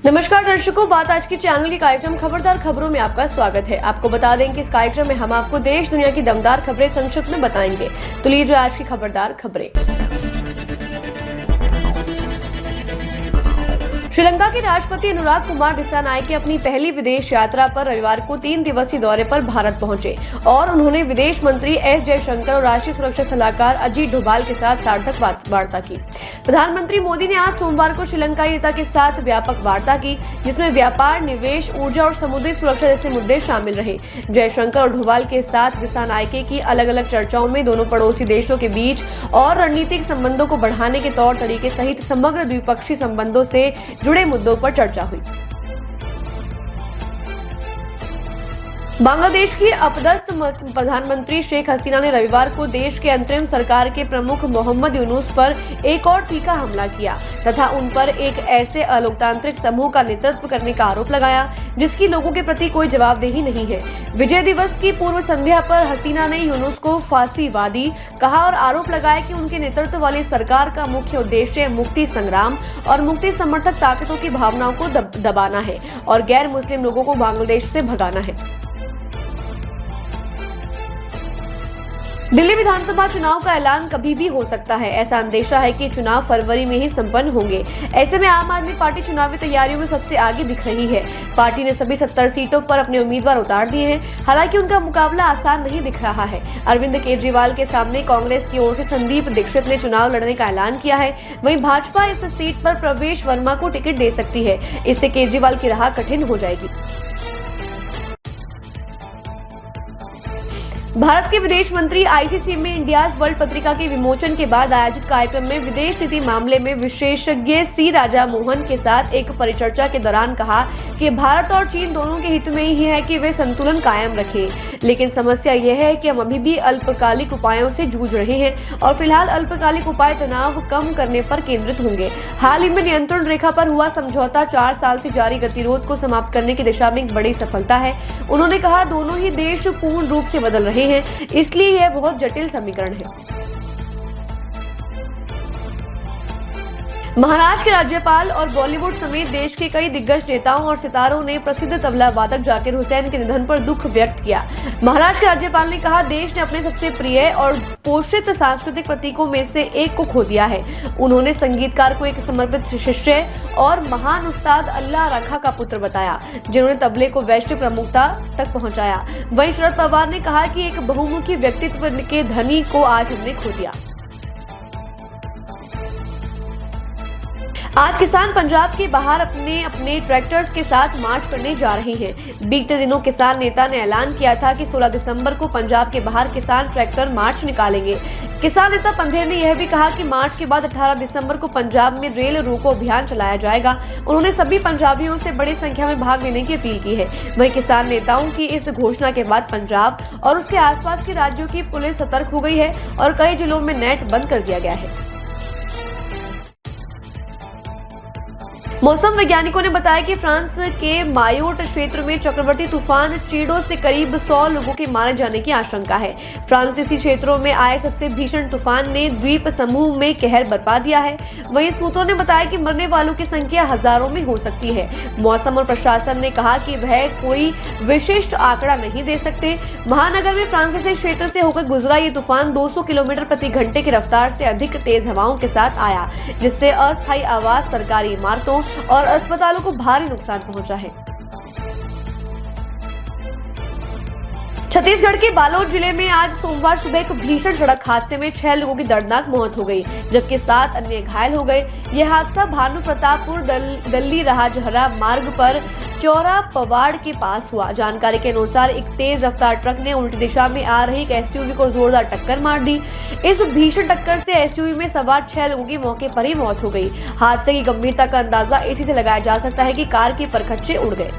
नमस्कार दर्शकों, बात आज की चैनल की कार्यक्रम खबरदार खबरों में आपका स्वागत है। आपको बता दें कि इस कार्यक्रम में हम आपको देश दुनिया की दमदार खबरें संक्षिप्त में बताएंगे। तो लीजिए आज की खबरदार खबरें। श्रीलंका के राष्ट्रपति अनुराग कुमार दिसानायके अपनी पहली विदेश यात्रा पर रविवार को 3 दिवसीय दौरे पर भारत पहुंचे और उन्होंने विदेश मंत्री एस जयशंकर और राष्ट्रीय सुरक्षा सलाहकार अजीत डोभाल के साथ सार्थक वार्ता की। प्रधानमंत्री मोदी ने आज सोमवार को श्रीलंकाई नेता के साथ व्यापक वार्ता की, जिसमें व्यापार, निवेश, ऊर्जा और समुद्री सुरक्षा जैसे मुद्दे शामिल रहे। जयशंकर और डोभाल के साथ दिसानायके की अलग अलग चर्चाओं में दोनों पड़ोसी देशों के बीच और रणनीतिक संबंधों को बढ़ाने के तौर तरीके सहित समग्र द्विपक्षीय संबंधों से जुड़े मुद्दों पर चर्चा हुई। बांग्लादेश की अपदस्थ प्रधानमंत्री शेख हसीना ने रविवार को देश के अंतरिम सरकार के प्रमुख मोहम्मद यूनुस पर एक और तीखा हमला किया तथा उन पर एक ऐसे अलोकतांत्रिक समूह का नेतृत्व करने का आरोप लगाया जिसकी लोगों के प्रति कोई जवाबदेही नहीं है। विजय दिवस की पूर्व संध्या पर हसीना ने यूनुस को फांसीवादी कहा और आरोप लगाया कि उनके नेतृत्व वाली सरकार का मुख्य उद्देश्य मुक्ति संग्राम और मुक्ति समर्थक ताकतों की भावनाओं को दबाना है और गैर मुस्लिम लोगों को बांग्लादेश से भगाना है। दिल्ली विधानसभा चुनाव का ऐलान कभी भी हो सकता है। ऐसा अंदेशा है कि चुनाव फरवरी में ही संपन्न होंगे। ऐसे में आम आदमी पार्टी चुनावी तैयारियों में सबसे आगे दिख रही है। पार्टी ने सभी 70 सीटों पर अपने उम्मीदवार उतार दिए हैं। हालांकि उनका मुकाबला आसान नहीं दिख रहा है। अरविंद केजरीवाल के सामने कांग्रेस की ओर से संदीप दीक्षित ने चुनाव लड़ने का ऐलान किया है। वहीं भाजपा इस सीट पर प्रवेश वर्मा को टिकट दे सकती है। इससे केजरीवाल की राह कठिन हो जाएगी। भारत के विदेश मंत्री आईसीसी में इंडियाज वर्ल्ड पत्रिका के विमोचन के बाद आयोजित कार्यक्रम में विदेश नीति मामले में विशेषज्ञ सी राजा मोहन के साथ एक परिचर्चा के दौरान कहा कि भारत और चीन दोनों के हित में ही है कि वे संतुलन कायम रखें। लेकिन समस्या यह है कि हम अभी भी अल्पकालिक उपायों से जूझ रहे हैं और फिलहाल अल्पकालिक उपाय तनाव कम करने पर केंद्रित होंगे। हाल ही में नियंत्रण रेखा पर हुआ समझौता 4 साल से जारी गतिरोध को समाप्त करने की दिशा में एक बड़ी सफलता है। उन्होंने कहा, दोनों ही देश पूर्ण रूप से बदल रहे हैं, इसलिए यह बहुत जटिल समीकरण है। महाराष्ट्र के राज्यपाल और बॉलीवुड समेत देश के कई दिग्गज नेताओं और सितारों ने प्रसिद्ध तबला वादक जाकिर हुसैन के निधन पर दुख व्यक्त किया। महाराष्ट्र के राज्यपाल ने कहा, देश ने अपने सबसे प्रिय और पोषित सांस्कृतिक प्रतीकों में से एक को खो दिया है। उन्होंने संगीतकार को एक समर्पित शिष्य और महान उस्ताद अल्लाह रखा का पुत्र बताया, जिन्होंने तबले को वैश्विक प्रमुखता तक पहुंचाया। वहीं शरद पवार ने कहा कि एक बहुमुखी व्यक्तित्व के धनी को आज हमने खो दिया। आज किसान पंजाब के बाहर अपने ट्रैक्टर्स के साथ मार्च करने जा रहे हैं। बीते दिनों किसान नेता ने ऐलान किया था कि 16 दिसंबर को पंजाब के बाहर किसान ट्रैक्टर मार्च निकालेंगे। किसान नेता पंधेर ने यह भी कहा कि मार्च के बाद 18 दिसंबर को पंजाब में रेल रोको अभियान चलाया जाएगा। उन्होंने सभी पंजाबियों से बड़ी संख्या में भाग लेने की अपील की है। वहीं किसान नेताओं की इस घोषणा के बाद पंजाब और उसके आसपास के राज्यों की पुलिस सतर्क हो गई है और कई जिलों में नेट बंद कर दिया गया है। मौसम वैज्ञानिकों ने बताया कि फ्रांस के मायोट क्षेत्र में चक्रवाती तूफान चीडो से करीब 100 लोगों के मारे जाने की आशंका है। फ्रांसीसी क्षेत्रों में आए सबसे भीषण तूफान ने द्वीप समूह में कहर बरपा दिया है। वहीं सूत्रों ने बताया कि मरने वालों की संख्या हजारों में हो सकती है। मौसम और प्रशासन ने कहा कि वह कोई विशिष्ट आंकड़ा नहीं दे सकते। महानगर में फ्रांसीसी क्षेत्र से होकर गुजरा ये तूफान 200 किलोमीटर प्रति घंटे की रफ्तार से अधिक तेज हवाओं के साथ आया, जिससे अस्थायी आवास, सरकारी इमारतों और अस्पतालों को भारी नुकसान पहुंचा है। छत्तीसगढ़ के बालोद जिले में आज सोमवार सुबह एक भीषण सड़क हादसे में 6 लोगों की दर्दनाक मौत हो गई, जबकि 7 अन्य घायल हो गए। यह हादसा भानु प्रतापपुर दल्ली राजहरा मार्ग पर चौरा पवाड़ के पास हुआ। जानकारी के अनुसार एक तेज रफ्तार ट्रक ने उल्टी दिशा में आ रही एक एसयूवी को जोरदार टक्कर मार दी। इस भीषण टक्कर से एसयूवी में सवार 6 लोगों की मौके पर ही मौत हो गई। हादसे की गंभीरता का अंदाजा इसी से लगाया जा सकता है कि कार के परखच्चे उड़ गए।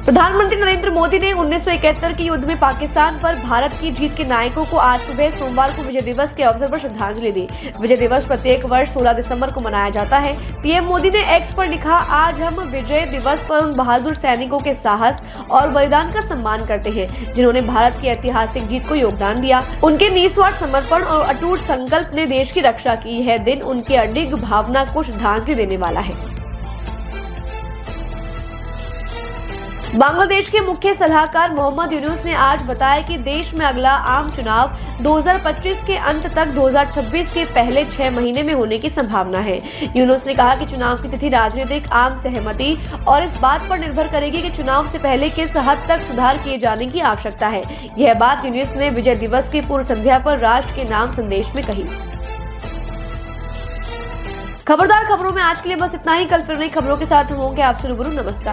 प्रधानमंत्री नरेंद्र मोदी ने 1971 के युद्ध में पाकिस्तान पर भारत की जीत के नायकों को आज सुबह सोमवार को विजय दिवस के अवसर पर श्रद्धांजलि दी। विजय दिवस प्रत्येक वर्ष 16 दिसंबर को मनाया जाता है। पीएम मोदी ने एक्स पर लिखा, आज हम विजय दिवस पर उन बहादुर सैनिकों के साहस और बलिदान का सम्मान करते हैं जिन्होंने भारत की ऐतिहासिक जीत को योगदान दिया। उनके निस्वार्थ समर्पण और अटूट संकल्प ने देश की रक्षा की। यह दिन उनकी अडिग भावना को श्रद्धांजलि देने वाला है। बांग्लादेश के मुख्य सलाहकार मोहम्मद यूनुस ने आज बताया कि देश में अगला आम चुनाव 2025 के अंत तक 2026 के पहले 6 महीने में होने की संभावना है। यूनुस ने कहा कि चुनाव की तिथि राजनीतिक आम सहमति और इस बात पर निर्भर करेगी कि चुनाव से पहले किस हद तक सुधार किए जाने की आवश्यकता है। यह बात यूनुस ने विजय दिवस की पूर्व संध्या पर राष्ट्र के नाम संदेश में कही। खबरदार खबरों में आज के लिए बस इतना ही। कल फिर नई खबरों के साथ हम होंगे आपसे रूबरू। नमस्कार।